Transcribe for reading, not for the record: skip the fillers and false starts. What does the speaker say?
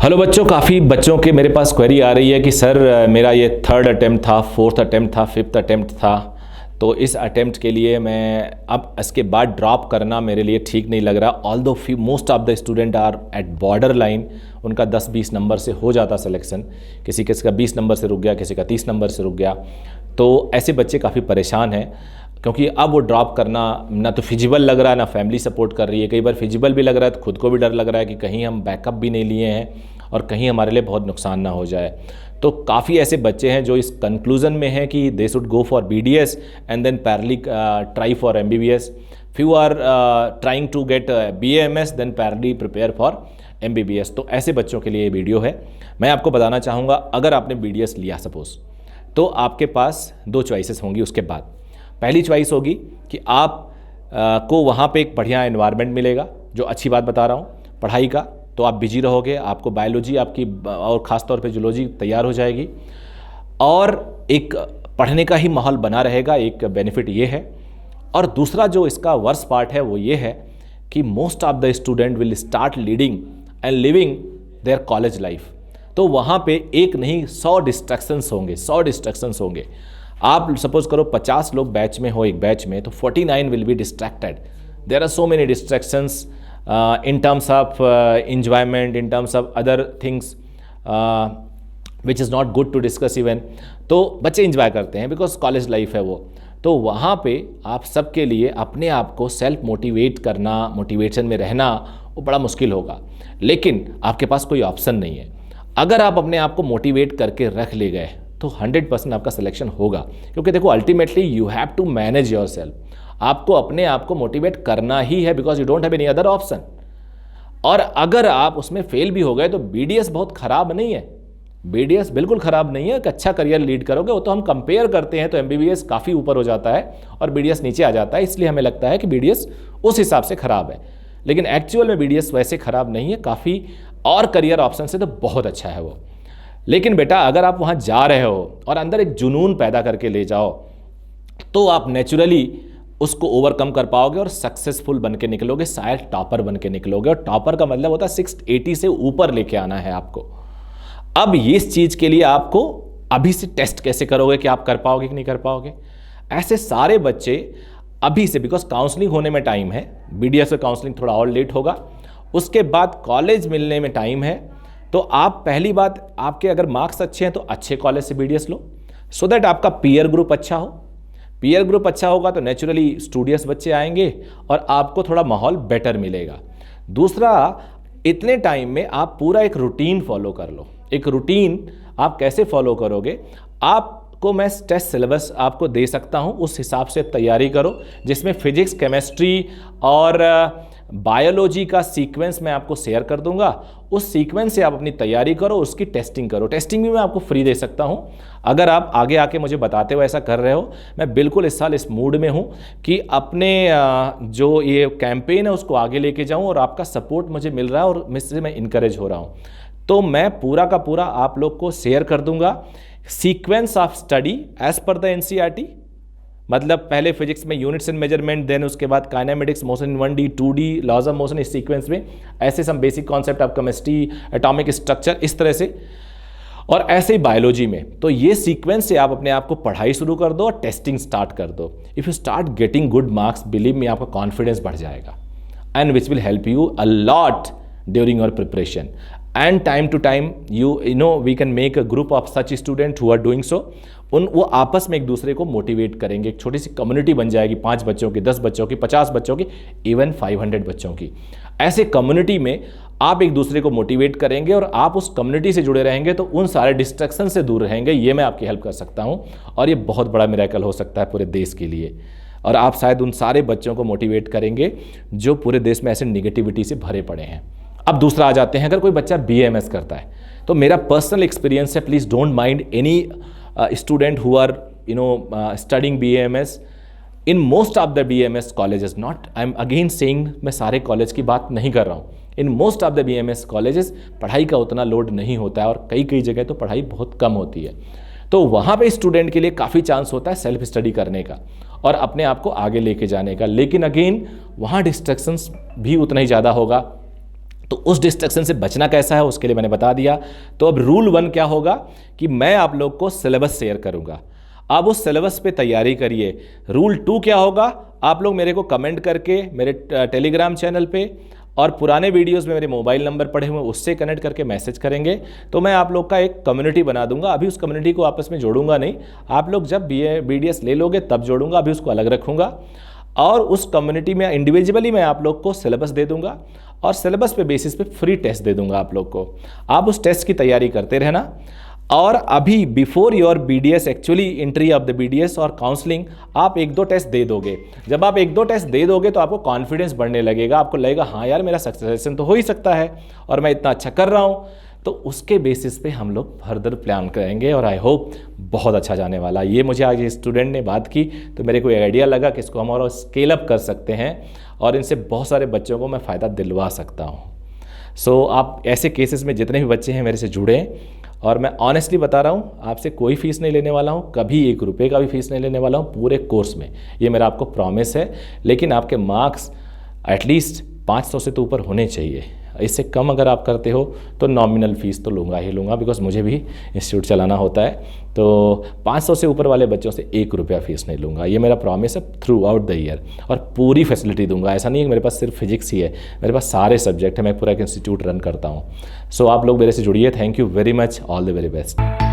Hello बच्चों, काफ़ी बच्चों के मेरे पास क्वेरी आ रही है कि सर मेरा ये थर्ड अटेम्प्ट था, फोर्थ अटेम्प्ट था, फिफ्थ अटेम्प्ट था, तो इस अटेम्प्ट के लिए मैं अब इसके बाद ड्रॉप करना मेरे लिए ठीक नहीं लग रहा। Although most of the student are at border line, उनका 10-20 नंबर से हो जाता सिलेक्शन, किसी का 20 नंबर से रुक गया, किसी का 30 नंबर से रुक गया। तो ऐसे बच्चे काफ़ी परेशान हैं क्योंकि अब वो ड्रॉप करना ना तो फिजिबल लग रहा है, ना फैमिली सपोर्ट कर रही है। कई बार फिजिबल भी लग रहा है तो खुद को भी डर लग रहा है कि कहीं हम बैकअप भी नहीं लिए हैं और कहीं हमारे लिए बहुत नुकसान ना हो जाए। तो काफ़ी ऐसे बच्चे हैं जो इस कंक्लूजन में हैं कि they should go for BDS and then parallelly try for MBBS। Few are trying to get BAMS then parallelly prepare for MBBS। तो ऐसे बच्चों के लिए ये वीडियो है। मैं आपको बताना चाहूँगा, अगर आपने BDS लिया सपोज, तो आपके पास दो चॉइसेस होंगी। उसके बाद पहली चॉइस होगी कि आप को वहाँ पे एक बढ़िया एनवायरनमेंट मिलेगा, जो अच्छी बात बता रहा हूँ पढ़ाई का, तो आप बिजी रहोगे, आपको बायोलॉजी आपकी और ख़ास तौर पे जूलॉजी तैयार हो जाएगी और एक पढ़ने का ही माहौल बना रहेगा। एक बेनिफिट ये है। और दूसरा जो इसका वर्स्ट पार्ट है वो ये है कि most of the student will start leading and living their college life. तो वहाँ पे एक नहीं 100 डिस्ट्रैक्शंस होंगे, 100 डिस्ट्रैक्शंस होंगे। आप सपोज करो 50 लोग बैच में हो, एक बैच में, तो 49 will be distracted. There are so many distractions in terms of enjoyment, in terms of other things which is not good to discuss even। तो बच्चे इंजॉय करते हैं बिकॉज कॉलेज लाइफ है वो। तो वहाँ पे आप सबके लिए अपने आप को सेल्फ मोटिवेट करना, मोटिवेशन में रहना, वो बड़ा मुश्किल होगा, लेकिन आपके पास कोई ऑप्शन नहीं है। अगर आप अपने आप को मोटिवेट करके रख ले गए तो 100% आपका सिलेक्शन होगा। क्योंकि देखो, ultimately you have to manage yourself. आपको अपने आप को मोटिवेट करना ही है because you don't have any other option. और अगर आप उसमें फेल भी हो गए तो BDS बहुत ख़राब नहीं है। BDS बिल्कुल ख़राब नहीं है, एक अच्छा करियर लीड करोगे। वो तो हम कंपेयर करते हैं तो MBBS काफ़ी ऊपर हो जाता है और BDS नीचे आ जाता है, इसलिए हमें लगता है कि BDS उस हिसाब से ख़राब है। लेकिन एक्चुअल में BDS वैसे ख़राब नहीं है, काफ़ी और करियर ऑप्शन से तो बहुत अच्छा है वो। लेकिन बेटा, अगर आप वहाँ जा रहे हो और अंदर एक जुनून पैदा करके ले जाओ तो आप नेचुरली उसको ओवरकम कर पाओगे और सक्सेसफुल बन के निकलोगे, शायद टॉपर बन के निकलोगे। और टॉपर का मतलब होता है 680 से ऊपर लेके आना है आपको। अब इस चीज़ के लिए आपको अभी से टेस्ट कैसे करोगे कि आप कर पाओगे कि नहीं कर पाओगे। ऐसे सारे बच्चे अभी से, बिकॉज काउंसलिंग होने में टाइम है, BDS में काउंसलिंग थोड़ा और लेट होगा, उसके बाद कॉलेज मिलने में टाइम है। तो आप पहली बात, आपके अगर मार्क्स अच्छे हैं तो अच्छे कॉलेज से BDS लो, सो दैट आपका पीयर ग्रुप अच्छा हो। पीयर ग्रुप अच्छा होगा तो नेचुरली स्टूडियस बच्चे आएंगे और आपको थोड़ा माहौल बेटर मिलेगा। दूसरा, इतने टाइम में आप पूरा एक रूटीन फॉलो कर लो। एक रूटीन आप कैसे फॉलो करोगे, आपको मैं टेस्ट सिलेबस आपको दे सकता हूं, उस हिसाब से तैयारी करो, जिसमें फिजिक्स, केमिस्ट्री और बायोलॉजी का सीक्वेंस मैं आपको शेयर कर दूंगा। उस सीक्वेंस से आप अपनी तैयारी करो, उसकी टेस्टिंग करो। टेस्टिंग भी मैं आपको फ्री दे सकता हूं अगर आप आगे आके मुझे बताते हो ऐसा कर रहे हो। मैं बिल्कुल इस साल इस मूड में हूं कि अपने जो ये कैंपेन है उसको आगे लेके जाऊं और आपका सपोर्ट मुझे मिल रहा है और मुझसे मैं इनकरेज हो रहा हूं। तो मैं पूरा का पूरा आप लोग को शेयर कर दूंगा sequence of study as per the NCERT। मतलब पहले फिजिक्स में यूनिट्स एंड मेजरमेंट, देन उसके बाद kinematics, motion in 1D 2D, laws of motion, इस सीक्वेंस में ऐसे some basic concept of chemistry, atomic structure, इस तरह से, और ऐसे ही बायोलॉजी में। तो ये सीक्वेंस से आप अपने आप को पढ़ाई शुरू कर दो और टेस्टिंग स्टार्ट कर दो। If you start getting good marks, believe me, आपका कॉन्फिडेंस बढ़ जाएगा and which will help you a lot during your preparation. And time to time you know we can make a group of such student who are doing so. वो आपस में एक दूसरे को motivate करेंगे। एक छोटी सी कम्युनिटी बन जाएगी, 5 बच्चों की, 10 बच्चों की, 50 बच्चों की, इवन 500 बच्चों की। ऐसे कम्युनिटी में आप एक दूसरे को मोटिवेट करेंगे और आप उस कम्युनिटी से जुड़े रहेंगे तो उन सारे डिस्ट्रैक्शन से दूर रहेंगे। ये मैं आपकी हेल्प कर सकता हूँ और ये बहुत बड़ा मिरेकल हो सकता है पूरे देश के लिए। और आप शायद उन सारे बच्चों को मोटिवेट करेंगे जो पूरे देश में ऐसे निगेटिविटी से भरे पड़े हैं। अब दूसरा आ जाते हैं, अगर कोई बच्चा BAMS करता है तो मेरा पर्सनल एक्सपीरियंस है, please don't mind any student who are studying BAMS in most of the BAMS colleges, not I'm again saying, मैं सारे कॉलेज की बात नहीं कर रहा हूँ, in most of the BAMS colleges पढ़ाई का उतना लोड नहीं होता है और कई जगह तो पढ़ाई बहुत कम होती है। तो वहाँ पे स्टूडेंट के लिए काफ़ी चांस होता है सेल्फ स्टडी करने का और अपने आप को आगे लेके जाने का। लेकिन अगेन वहाँ डिस्ट्रैक्शंस भी उतना ही ज़्यादा होगा। तो उस डिस्ट्रक्शन से बचना कैसा है उसके लिए मैंने बता दिया। तो अब रूल 1 क्या होगा कि मैं आप लोग को सिलेबस शेयर करूंगा, आप उस सिलेबस पे तैयारी करिए। रूल 2 क्या होगा, आप लोग मेरे को कमेंट करके मेरे टेलीग्राम चैनल पे और पुराने वीडियोस में मेरे मोबाइल नंबर पड़े हुए उससे कनेक्ट करके मैसेज करेंगे, तो मैं आप लोग का एक कम्युनिटी बना दूंगा। अभी उस कम्युनिटी को आपस में जोड़ूंगा नहीं, आप लोग जब BDS ले लोगे तब जोड़ूंगा, अभी उसको अलग रखूंगा। और उस कम्युनिटी में इंडिविजुअली मैं आप लोग को सिलेबस दे दूंगा और सिलेबस पे बेसिस पे फ्री टेस्ट दे दूंगा आप लोग को। आप उस टेस्ट की तैयारी करते रहना। और अभी before your BDS actually entry of the BDS और काउंसलिंग आप 1-2 टेस्ट दे दोगे। जब आप 1-2 टेस्ट दे दोगे तो आपको कॉन्फिडेंस बढ़ने लगेगा, आपको लगेगा हाँ यार मेरा सक्सेशन तो हो ही सकता है और मैं इतना अच्छा कर रहा हूँ। तो उसके बेसिस पे हम लोग फर्दर प्लान करेंगे और आई होप बहुत अच्छा जाने वाला। ये मुझे आज स्टूडेंट ने बात की तो मेरे को आइडिया लगा कि इसको हम और स्केल अप कर सकते हैं और इनसे बहुत सारे बच्चों को मैं फ़ायदा दिलवा सकता हूँ। सो आप ऐसे केसेस में जितने भी बच्चे हैं मेरे से जुड़ें, और मैं ऑनेस्टली बता रहा हूँ आपसे कोई फ़ीस नहीं लेने वाला हूँ, कभी 1 रुपये का भी फ़ीस नहीं लेने वाला हूँ पूरे कोर्स में, ये मेरा आपको प्रॉमिस है। लेकिन आपके मार्क्स एटलीस्ट 500 से तो ऊपर होने चाहिए। इससे कम अगर आप करते हो तो नॉमिनल फ़ीस तो लूँगा ही लूँगा, बिकॉज मुझे भी इंस्टीट्यूट चलाना होता है। तो 500 से ऊपर वाले बच्चों से 1 रुपया फ़ीस नहीं लूँगा, ये मेरा प्रॉमिस है थ्रू आउट द ईयर। और पूरी फैसिलिटी दूंगा, ऐसा नहीं है कि मेरे पास सिर्फ फिजिक्स ही है, मेरे पास सारे सब्जेक्ट हैं, मैं पूरा एक इंस्टीट्यूट रन करता हूँ। सो आप लोग मेरे से जुड़िए। Thank you very much, all the very best.